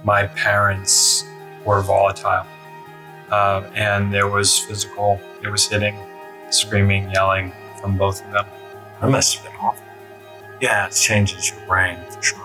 my parents were volatile. And there was hitting, screaming, yelling from both of them. That must have been awful. Yeah, it changes your brain for sure.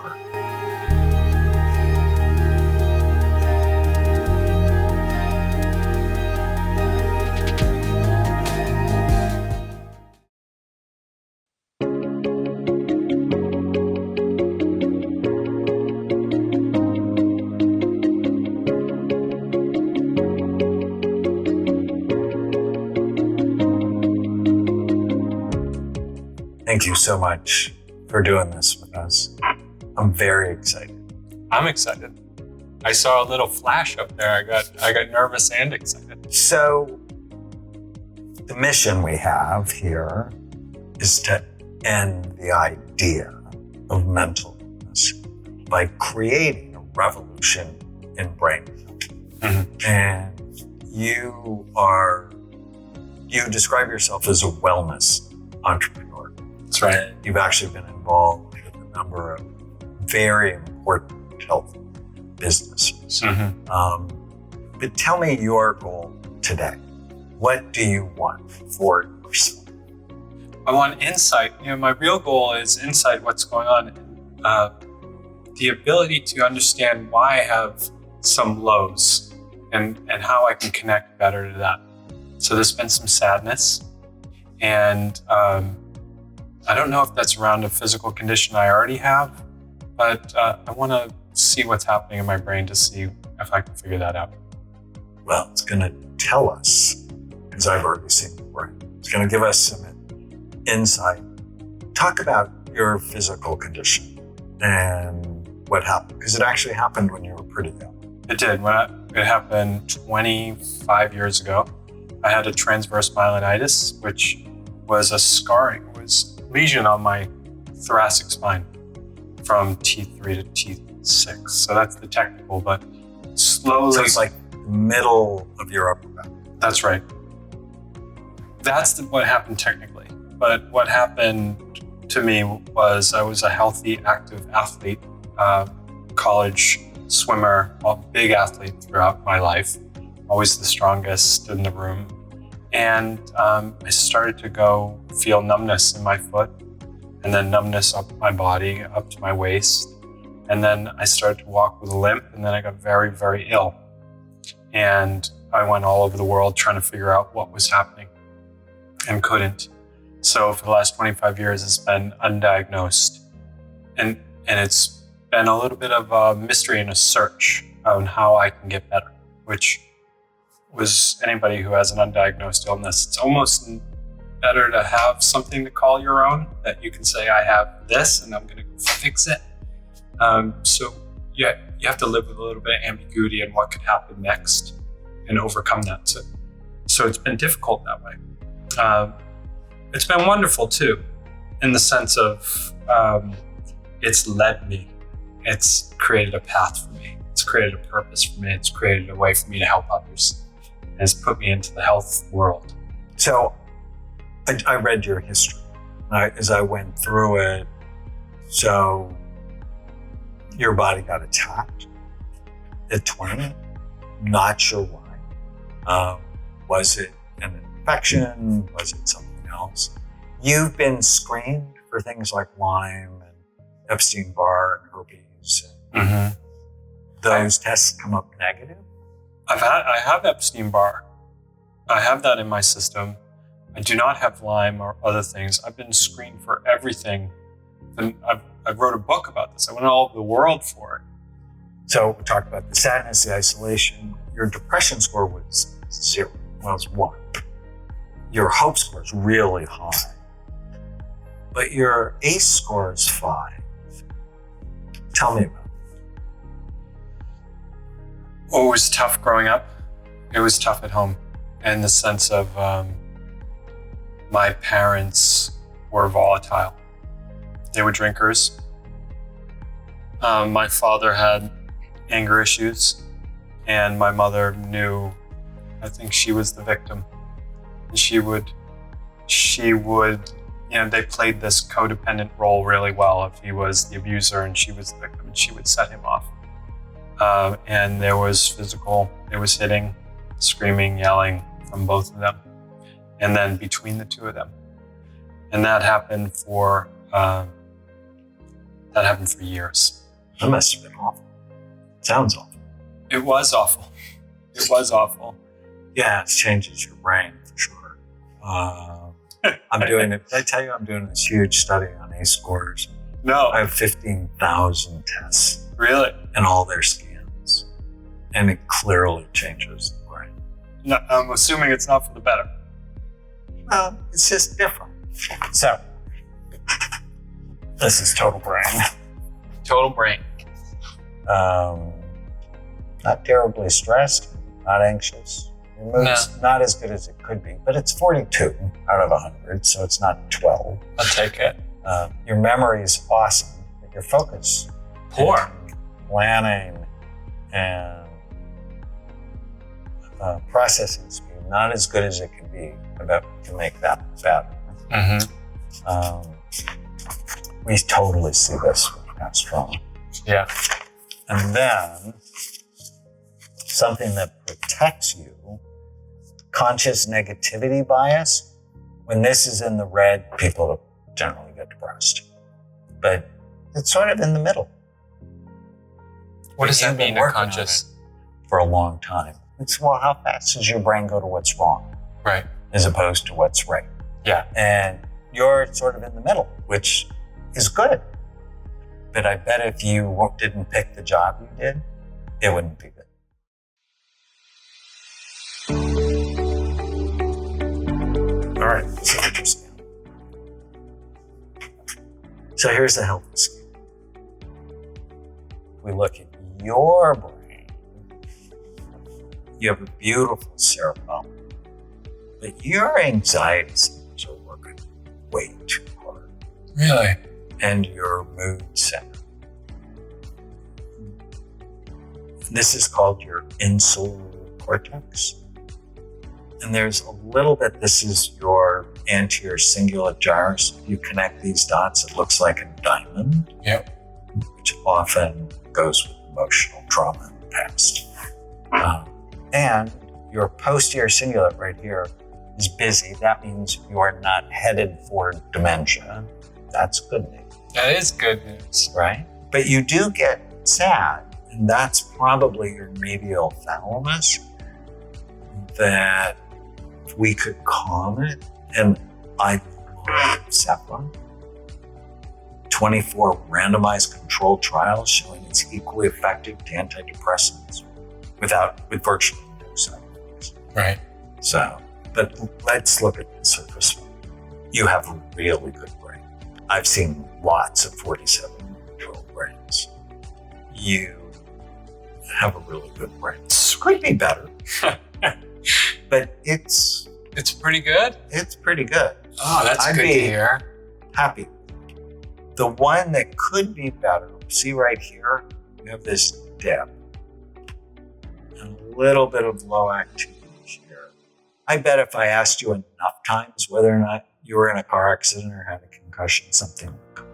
Thank you so much for doing this with us. I'm very excited. I'm excited. I saw a little flash up there. I got nervous and excited. So the mission we have here is to end the idea of mental illness by creating a revolution in brain health. Mm-hmm. And you describe yourself as a wellness entrepreneur. That's right. You've actually been involved with a number of very important health businesses. Mm-hmm. But tell me your goal today. What do you want for yourself? I want insight. My real goal is insight, what's going on. The ability to understand why I have some lows and how I can connect better to that. So there's been some sadness, and I don't know if that's around a physical condition I already have, but I want to see what's happening in my brain to see if I can figure that out. Well, it's going to tell us, because I've already seen the brain. It's going to give us some insight. Talk about your physical condition and what happened, because it actually happened when you were pretty young. It did. It happened 25 years ago. I had a transverse myelitis, which was a scarring. It was lesion on my thoracic spine from T3 to T6. So that's the technical, but slowly. So it's like the middle of your upper back. That's right. That's what happened technically. But what happened to me was I was a healthy, active athlete, college swimmer, a big athlete throughout my life, always the strongest in the room. And I started to feel numbness in my foot, and then numbness up my body, up to my waist. And then I started to walk with a limp, and then I got very, very ill. And I went all over the world trying to figure out what was happening and couldn't. So for the last 25 years, it's been undiagnosed. And it's been a little bit of a mystery and a search on how I can get better, which was anybody who has an undiagnosed illness. It's almost better to have something to call your own, that you can say, I have this and I'm going to go fix it. So you have to live with a little bit of ambiguity and what could happen next and overcome that. So it's been difficult that way. It's been wonderful too, in the sense of it's led me. It's created a path for me. It's created a purpose for me. It's created a way for me to help others. And it's put me into the health world. So I read your history as I went through it. So your body got attacked at 20. Not sure why. Was it an infection? Was it something else? You've been screened for things like Lyme and Epstein-Barr and herpes. And those tests come up negative? I have Epstein-Barr. I have that in my system. I do not have Lyme or other things. I've been screened for everything. And I wrote a book about this. I went all over the world for it. So we talked about the sadness, the isolation. Your depression score was 0. Well, it was 1. Your hope score is really high. But your ACE score is 5. Tell me about it. Oh, it was tough growing up. It was tough at home in the sense of my parents were volatile. They were drinkers. My father had anger issues, and my mother knew, I think she was the victim. And she would, they played this codependent role really well. If he was the abuser and she was the victim, and she would set him off. And there was hitting, screaming, yelling from both of them. And then between the two of them. And that happened for years. That must have been awful. Sounds awful. It was awful. It was awful. Yeah, it changes your brain for sure. I'm doing it. Did I tell you I'm doing this huge study on ACE scores? No. I have 15,000 tests. Really? And all their scans. And it clearly changes the brain. No, I'm assuming it's not for the better. Well, it's just different. So, this is total brain. Total brain. Not terribly stressed, not anxious. Your mood's not as good as it could be, but it's 42 out of 100, so it's not 12. I'll take it. Your memory is awesome, but your focus, poor, planning, and processing speed, not as good as it could be. About to make that better. Mm-hmm. We totally see this with trauma. Yeah. And then something that protects you, conscious negativity bias. When this is in the red, people generally get depressed. But it's sort of in the middle. What does that mean, conscious? For a long time. It's, well, how fast does your brain go to what's wrong? Right. As opposed to what's right. Yeah. And you're sort of in the middle, which is good. But I bet if you didn't pick the job you did, it wouldn't be good. All right, so interesting. So here's the healthy scan. We look at your brain. You have a beautiful cerebellum. But your anxiety centers are working way too hard. Really? And your mood center. This is called your insular cortex. And there's a little bit, this is your anterior cingulate gyrus. If you connect these dots, it looks like a diamond. Yep. Which often goes with emotional trauma in the past. And your posterior cingulate right here is busy. That means you are not headed for dementia. That's good news. That is good news. Right? But you do get sad, and that's probably your medial thalamus, that if we could calm it, and I love Saffron, 24 randomized controlled trials showing it's equally effective to antidepressants with virtually no side effects. Right. So, but let's look at the surface. You have a really good brain. I've seen lots of 47-year-old brains. You have a really good brain. Could be better, but it's pretty good. It's pretty good. Oh, that's good to hear. Happy. The one that could be better. See right here, you have this dip and a little bit of low activity here. I bet if I asked you enough times whether or not you were in a car accident or had a concussion, something would come.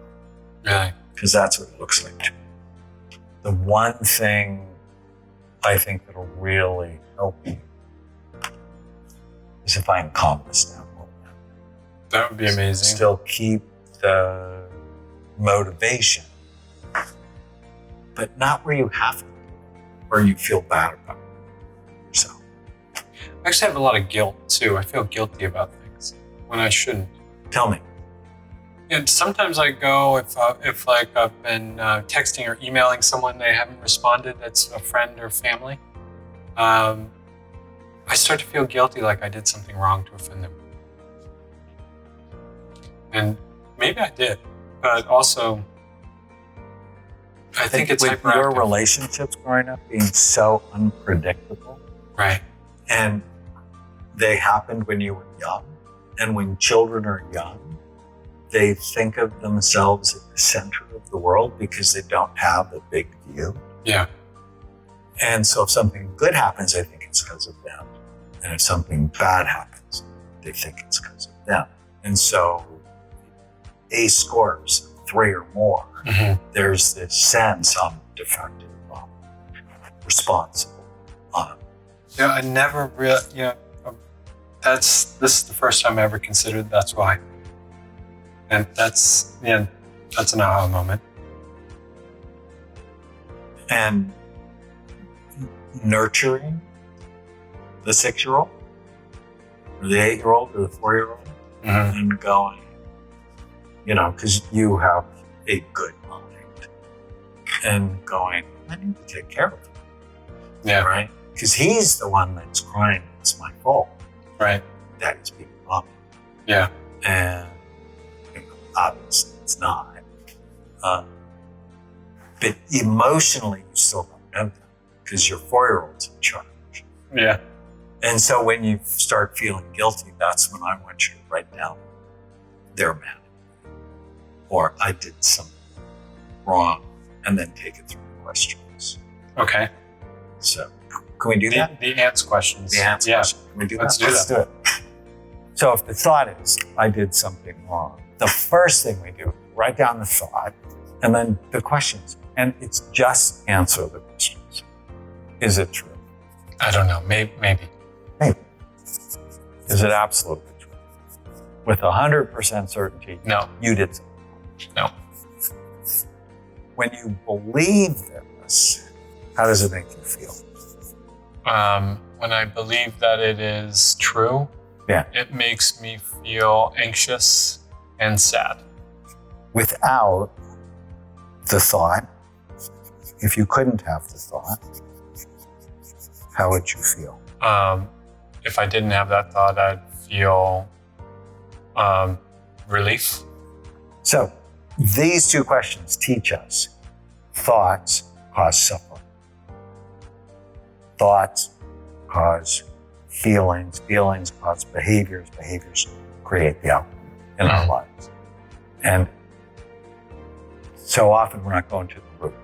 Really? Because that's what it looks like to me. The one thing I think that'll really help you is if I can calm this down a little bit. That would be amazing. Still keep the motivation, but not where you have to, where you feel bad about yourself. I actually have a lot of guilt too. I feel guilty about things when I shouldn't. Tell me. And sometimes I go if like I've been texting or emailing someone, they haven't responded, that's a friend or family. I start to feel guilty, like I did something wrong to offend them. And maybe I did, but also I think it's with hyperactive. Your relationships growing up being so unpredictable. Right. And they happened when you were young. And when children are young, they think of themselves at the center of the world because they don't have a big view. Yeah. And so if something good happens, they think it's because of them. And if something bad happens, they think it's because of them. And so ACE scores 3 or more, there's this sense I'm defective. responsible on it. Yeah, I never really, this is the first time I ever considered that's why. And that's an aha moment. And nurturing the 6-year-old or the 8-year-old or the 4-year-old and going, because you have a good mind and going, I need to take care of him. Yeah. Right? Because he's the one that's crying, it's my fault. Right. Daddy's being mommy. Yeah. And obviously it's not. But emotionally, you still don't know that because your 4-year-old's in charge. Yeah. And so when you start feeling guilty, that's when I want you to write down, they're mad at me, or I did something wrong, and then take it through the questions. Okay. So can we do that? The ants questions. The ants questions. Can we do Let's that? do Let's that. do it. So if the thought is, I did something wrong, the first thing we do, write down the thought, and then the questions. And it's just answer the questions. Is it true? I don't know. Maybe. Maybe. Is it absolutely true? With 100% certainty, No. you did something. No. When you believe this, how does it make you feel? When I believe that it is true, it makes me feel anxious and sad. Without the thought, if you couldn't have the thought, how would you feel? If I didn't have that thought, I'd feel relief. So these two questions teach us thoughts cause suffering. Thoughts cause feelings. Feelings cause behaviors. Behaviors create the outcome in our lives. And so often we're not going to the root.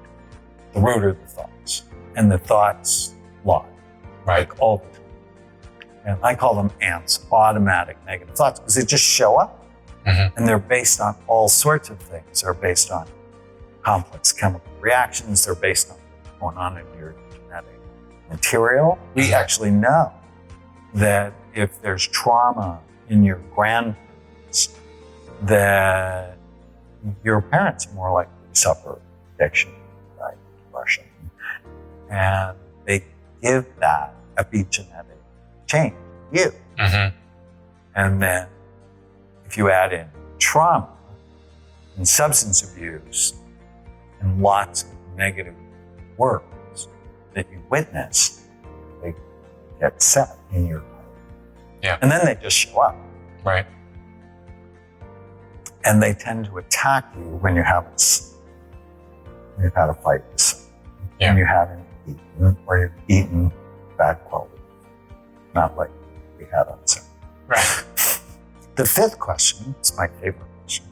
The root are the thoughts. And the thoughts lie, Right. like all the time. And I call them ants, automatic negative thoughts, because they just show up. And they're based on all sorts of things. They're based on complex chemical reactions. They're based on what's going on in your genetic material. We actually know that if there's trauma in your grandparents, that your parents are more likely to suffer addiction, right, depression. And they give that epigenetic change to you. And then if you add in trauma and substance abuse and lots of negative words that you witness, they get set in your life. Yeah. And then they just show up. Right. And they tend to attack you when you haven't slept. You've had a fight with someone. Yeah. And you haven't eaten, or you've eaten bad quality. Not like we had on Sunday. Right. The fifth question, it's my favorite question,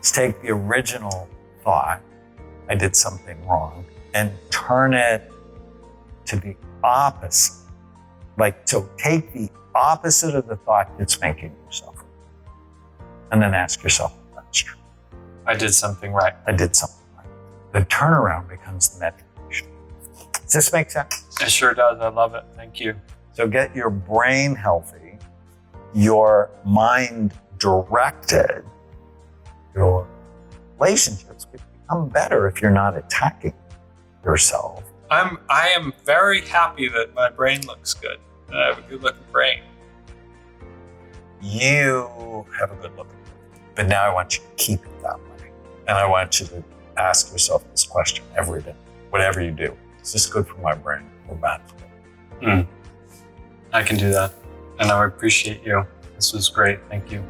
is take the original thought, I did something wrong, and turn it to the opposite. So take the opposite of the thought that's making you suffer. And then ask yourself if that's true. I did something right. I did something right. The turnaround becomes the meditation. Does this make sense? It sure does. I love it. Thank you. So get your brain healthy, your mind directed, your relationships could become better if you're not attacking yourself. I am very happy that my brain looks good. I have a good looking brain. You have a good look, but now I want you to keep it that way. And I want you to ask yourself this question every day, whatever you do. Is this good for my brain or bad for it? I can do that. And I appreciate you. This was great. Thank you.